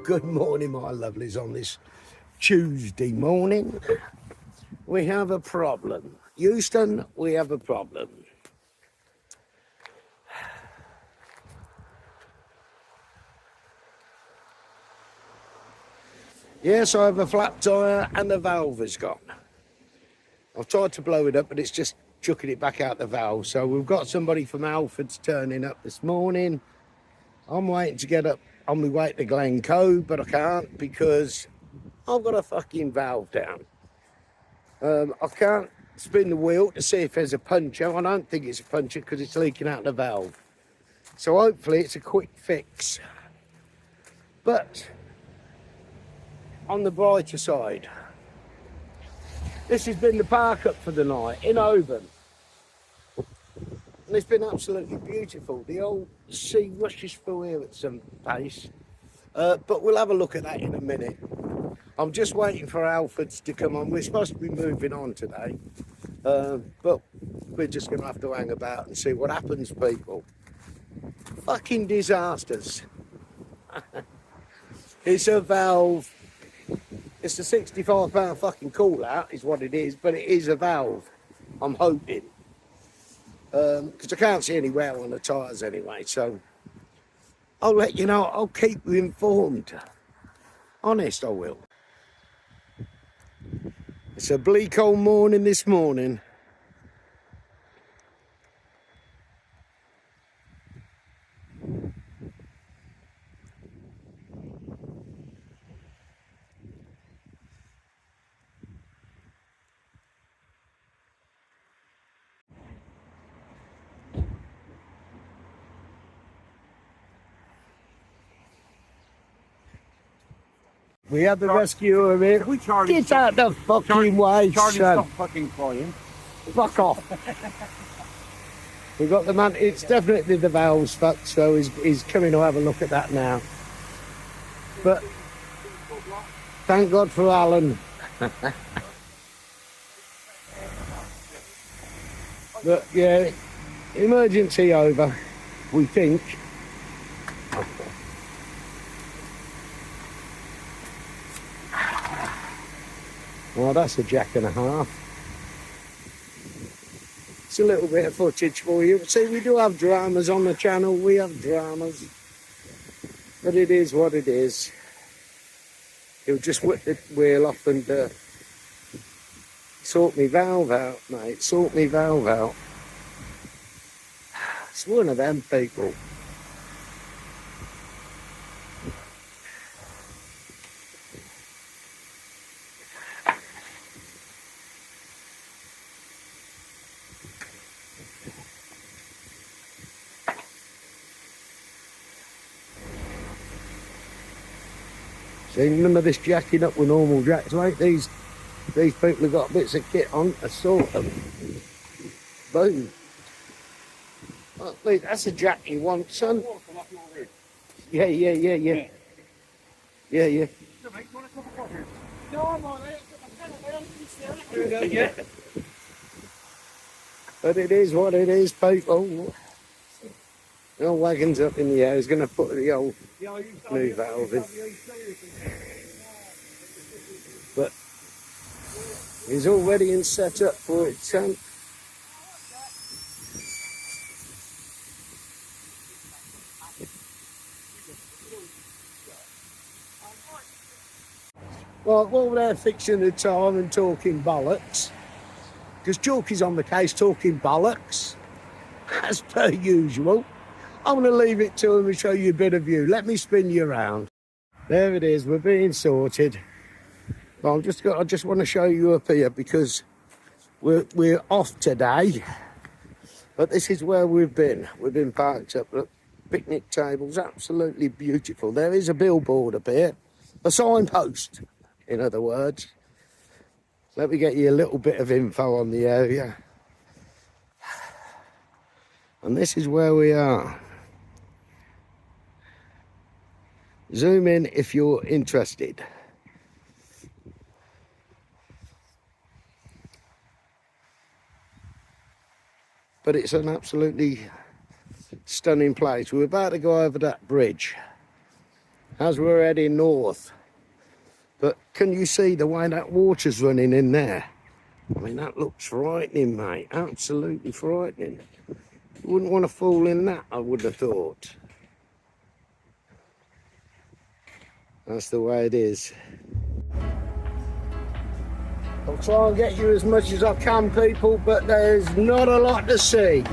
Good morning, my lovelies, on this Tuesday morning. We have a problem. Houston, we have a problem. Yes, I have a flat tyre and the valve is gone. I've tried to blow it up, but it's just chucking it back out the valve. So we've got somebody from Alfred's turning up this morning. I'm waiting to get up on my way to Glencoe, but I can't because I've got a fucking valve down. I can't spin the wheel to see if there's a puncture. I don't think it's a puncture because it's leaking out the valve. So hopefully it's a quick fix. But on the brighter side, this has been the park up for the night in Oban. And it's been absolutely beautiful. The old sea rushes through here at some pace. But we'll have a look at that in a minute. I'm just waiting for Alfred's to come on. We're supposed to be moving on today. But we're just going to have to hang about and see what happens, people. Fucking disasters. It's a valve. It's a £65 fucking call out is what it is, but it is a valve. I'm hoping. Because I can't see any wear on the tyres anyway, so I'll let you know. I'll keep you informed. Honest, I will. It's a bleak old morning this morning. We have the rescuer here. Get out the fucking way, Charlie, son. stop fucking crying. Fuck off. We've got the man. It's definitely the valve's fucked, so he's coming to have a look at that now. But thank God for Alan. But yeah, emergency over, we think. Well, that's a jack and a half. It's a little bit of footage for you. See, we do have dramas on the channel. We have dramas. But it is what it is. He'll just whip the wheel off and sort me valve out, mate. Sort me valve out. It's one of them people. See, none of this jacking up with normal jacks, mate. These people have got bits of kit on to sort them. Boom. Oh, wait, that's a jack you want, son. Yeah. Yeah. But it is what it is, people. The old wagon's up in the air. He's going to put the old new valve in. But he's all ready and set up for it, son. Well, while they're fixing the time and talking bollocks, because Chalky's on the case talking bollocks, as per usual, I'm going to leave it to him and show you a bit of view. Let me spin you around. There it is. We're being sorted. Well, I just want to show you up here because we're off today. But this is where we've been. We've been parked up at picnic tables. Absolutely beautiful. There is a billboard up here. A signpost, in other words. Let me get you a little bit of info on the area. And this is where we are. Zoom in if you're interested. But it's an absolutely stunning place. We're about to go over that bridge. as we're heading north. But can you see the way that water's running in there? I mean, that looks frightening, mate. Absolutely frightening. You wouldn't want to fall in that, I would have thought. That's the way it is. I'll try and get you as much as I can, people, but there's not a lot to see.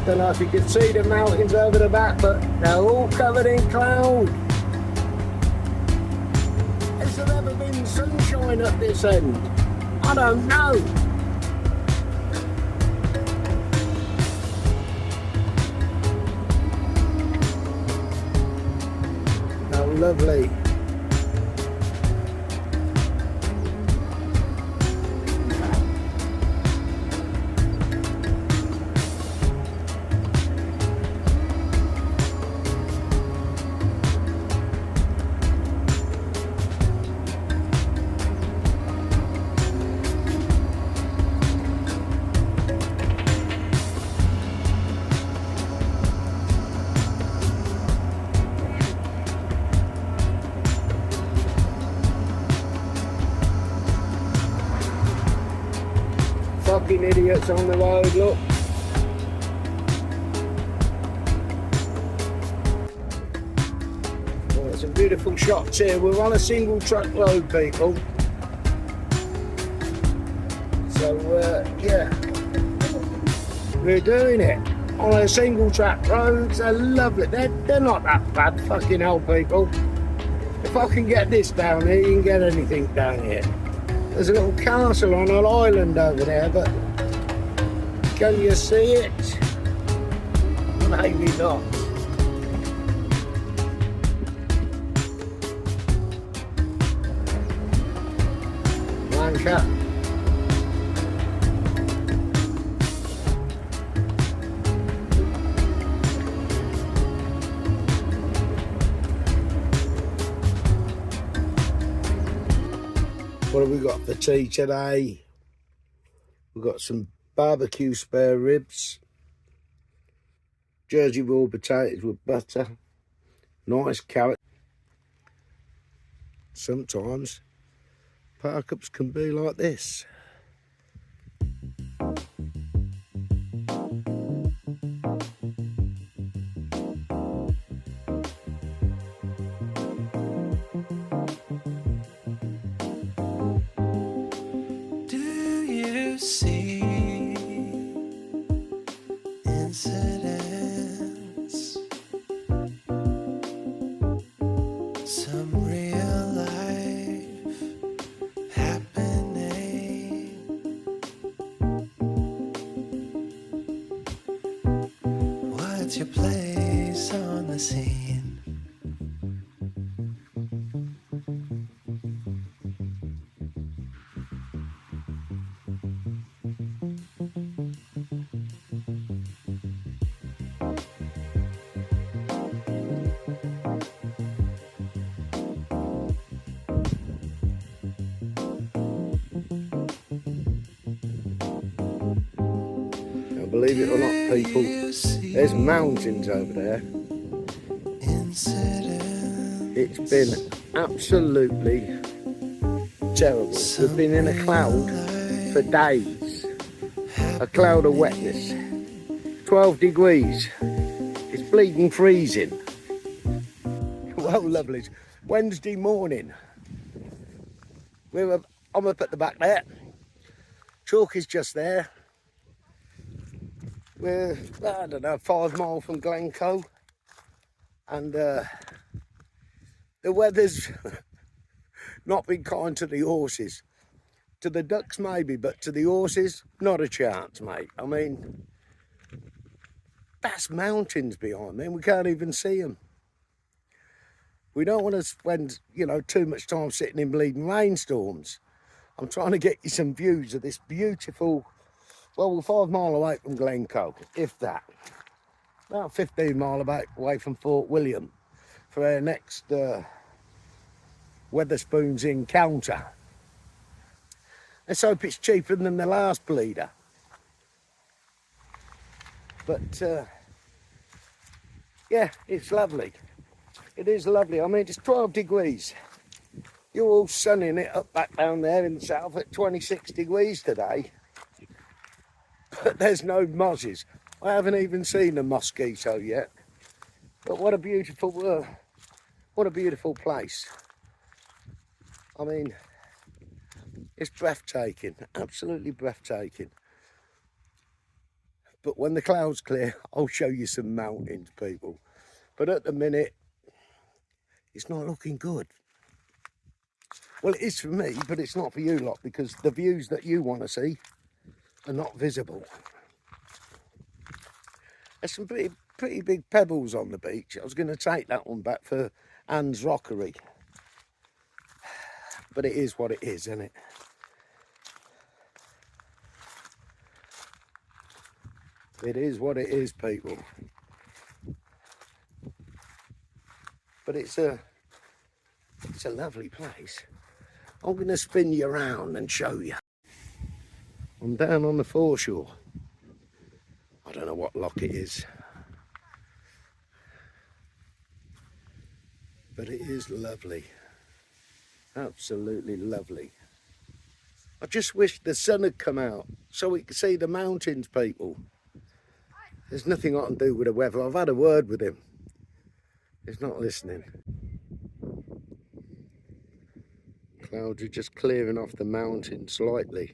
Don't know if you can see the mountains over the back, but they're all covered in cloud. Has there ever been sunshine at this end? I don't know. How lovely. Fucking idiots on the road, look. Well, some beautiful shots here. We're on a single track road, people. So, yeah. We're doing it on a single track road. They're lovely. They're not that bad, fucking hell, people. If I can get this down here, you can get anything down here. There's a little castle on an island over there, but can you see it? Maybe not. Lanka. What have we got for tea today? We've got some barbecue spare ribs, Jersey raw potatoes with butter, nice carrot. Sometimes park ups can be like this. See incidents, some real life happening. What's your place on the scene? Believe it or not, people, there's mountains over there. It's been absolutely terrible. We've been in a cloud for days. A cloud of wetness. 12 degrees. It's bleeding freezing. Well, lovely. Wednesday morning. I'm up at the back there. Chalk is just there. We're, I don't know, 5 miles from Glencoe, and the weather's not been kind to the horses. To the ducks maybe, but to the horses, not a chance, mate. I mean, that's mountains behind me, we can't even see them. We don't want to spend, you know, too much time sitting in bleeding rainstorms. I'm trying to get you some views of this beautiful, well, we're 5 mile away from Glencoe, if that. About 15 mile away from Fort William for our next Weatherspoons encounter. Let's hope it's cheaper than the last bleeder. But yeah, it's lovely. It is lovely. I mean, it's 12 degrees. You're all sunning it up back down there in the south at 26 degrees today. But there's no mozzies. I haven't even seen a mosquito yet. But what a beautiful place. I mean, it's breathtaking, absolutely breathtaking. But when the clouds clear, I'll show you some mountains, people. But at the minute, it's not looking good. Well, it is for me, but it's not for you lot, because the views that you want to see are not visible. There's some pretty big pebbles on the beach. I was going to take that one back for Anne's Rockery. But it is what it is, isn't it? It is what it is, people. But it's a lovely place. I'm going to spin you around and show you. I'm down on the foreshore. I don't know what lock it is. But it is lovely. Absolutely lovely. I just wish the sun had come out so we could see the mountains, people. There's nothing I can do with the weather. I've had a word with him. He's not listening. Clouds are just clearing off the mountain slightly.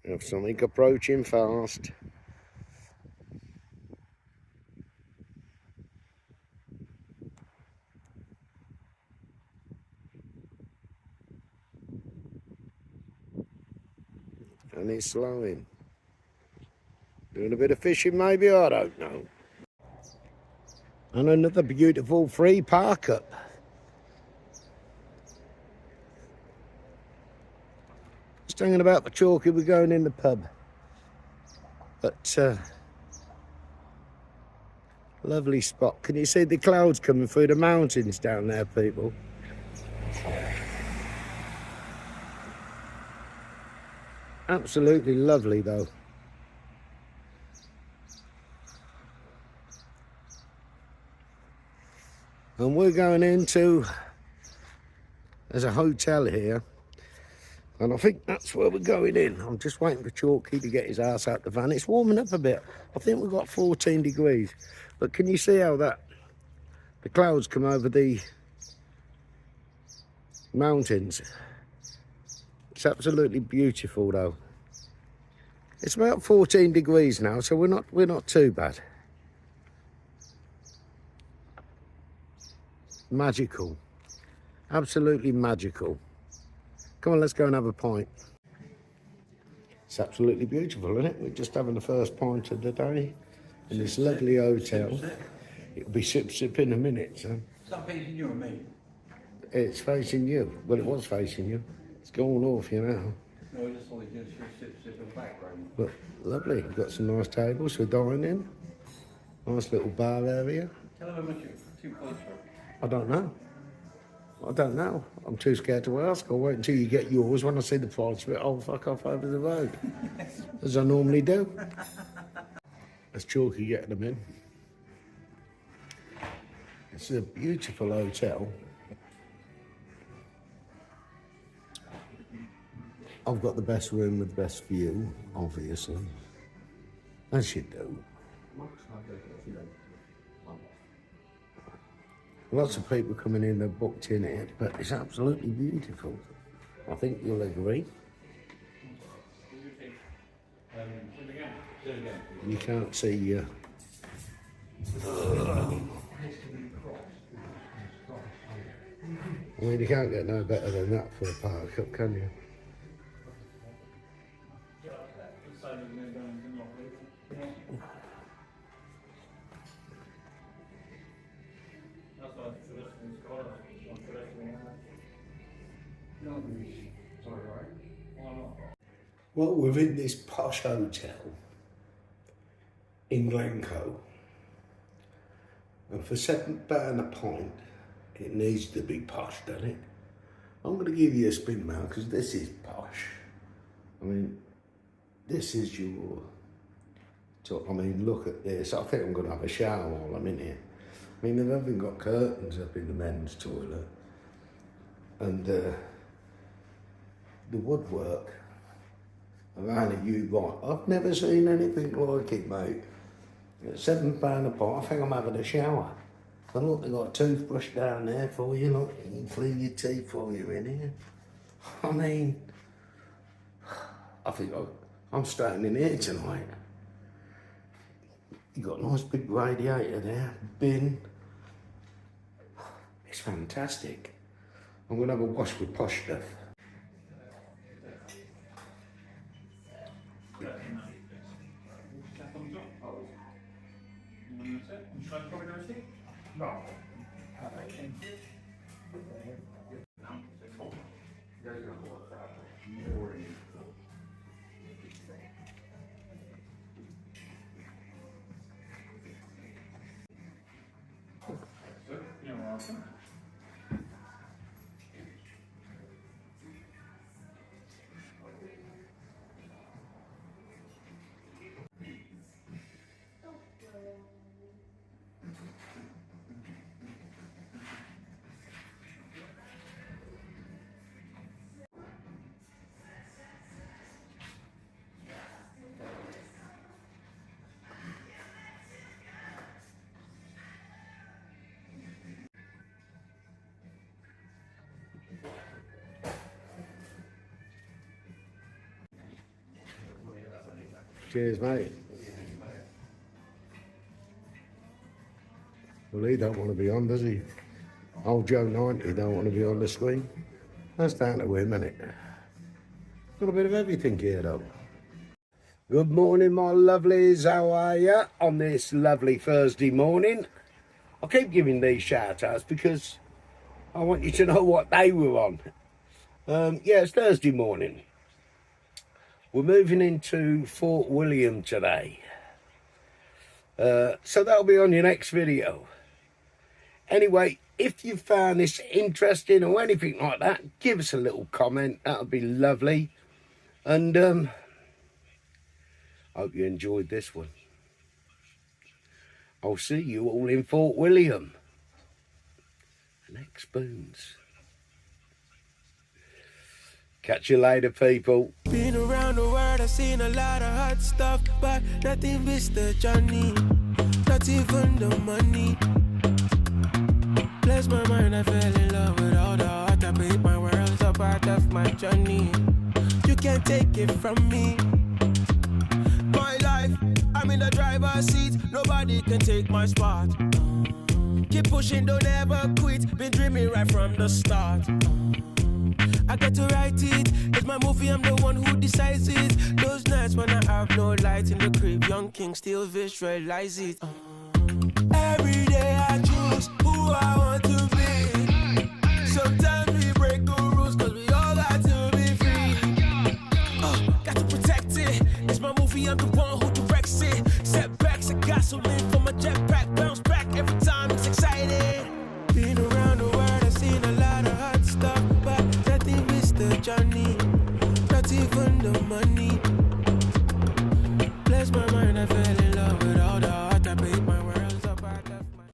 Have something approaching fast. And it's slowing. Doing a bit of fishing maybe, I don't know. And another beautiful free park up. Just hanging about the chalky, we're going in the pub. But lovely spot. Can you see the clouds coming through the mountains down there, people? Absolutely lovely though. And we're going into, there's a hotel here, and I think that's where we're going in. I'm just waiting for Chalky to get his ass out the van. It's warming up a bit. I think we've got 14 degrees. But can you see how the clouds come over the mountains? It's absolutely beautiful though. It's about 14 degrees now, so we're not too bad. Magical. Absolutely magical. Come on, let's go and have a pint. It's absolutely beautiful, isn't it? We're just having the first pint of the day in this lovely hotel. It'll be sip in a minute, so. Is that facing you or me? It's facing you. Well, it was facing you. It's going off, you know. No, I just thought you just sip in the background. But lovely. We've got some nice tables for dining. Nice little bar area. Tell them how much two points for. I don't know. I'm too scared to ask. I'll wait until you get yours. When I see the price of it, I'll fuck off over the road. As I normally do. That's Chalky getting them in. It's a beautiful hotel. I've got the best room with the best view, obviously. As you do. Lots of people coming in, they're booked in it, but it's absolutely beautiful. I think you'll agree. You can't see. I mean, you can't get no better than that for a park cup, can you? Well, we're in this posh hotel in Glencoe, and for £7 a pint, it needs to be posh, doesn't it? I'm going to give you a spin now because this is posh. I mean, this is your. I mean, look at this. I think I'm going to have a shower while I'm in here. I mean, they've even got curtains up in the men's toilet, and the woodwork around a U-Bike. I've never seen anything like it, mate. At £7 a pint, I think I'm having a shower. And look, they've got a toothbrush down there for you, look, you can clean your teeth while you're in here. I mean, I think I'm staying in here tonight. You've got a nice big radiator there, bin. It's fantastic. I'm going to have a wash with posh stuff. No. You're welcome. Cheers, mate. Well, he don't want to be on, does he? Old Joe 90 don't want to be on the screen. That's down to him, isn't it? Got a bit of everything here, though. Good morning, my lovelies. How are you on this lovely Thursday morning? I keep giving these shout-outs because I want you to know what day we're on. Yeah, it's Thursday morning. We're moving into Fort William today. So that'll be on your next video. Anyway, if you found this interesting or anything like that, give us a little comment. That would be lovely. And hope you enjoyed this one. I'll see you all in Fort William. The next spoons. Catch you later, people. Been around the world, I've seen a lot of hot stuff, but nothing beats the journey, not even the money. Bless my mind, I fell in love with all the art. I made my world a part of my journey. You can't take it from me. My life, I'm in the driver's seat. Nobody can take my spot. Keep pushing, don't ever quit. Been dreaming right from the start. I get to write it. It's my movie, I'm the one who decides it. Those nights when I have no light in the crib, young king still visualize it. Every day I choose who I want to be. Sometimes we break the rules cause we all got to be free. Got to protect it. It's my movie, I'm the one who directs it. Setbacks and gasoline for my jetpack. Bounce back every time, it's exciting. Been around the world, I've seen a lot of hot stuff, but nothing is the journey, not even the money.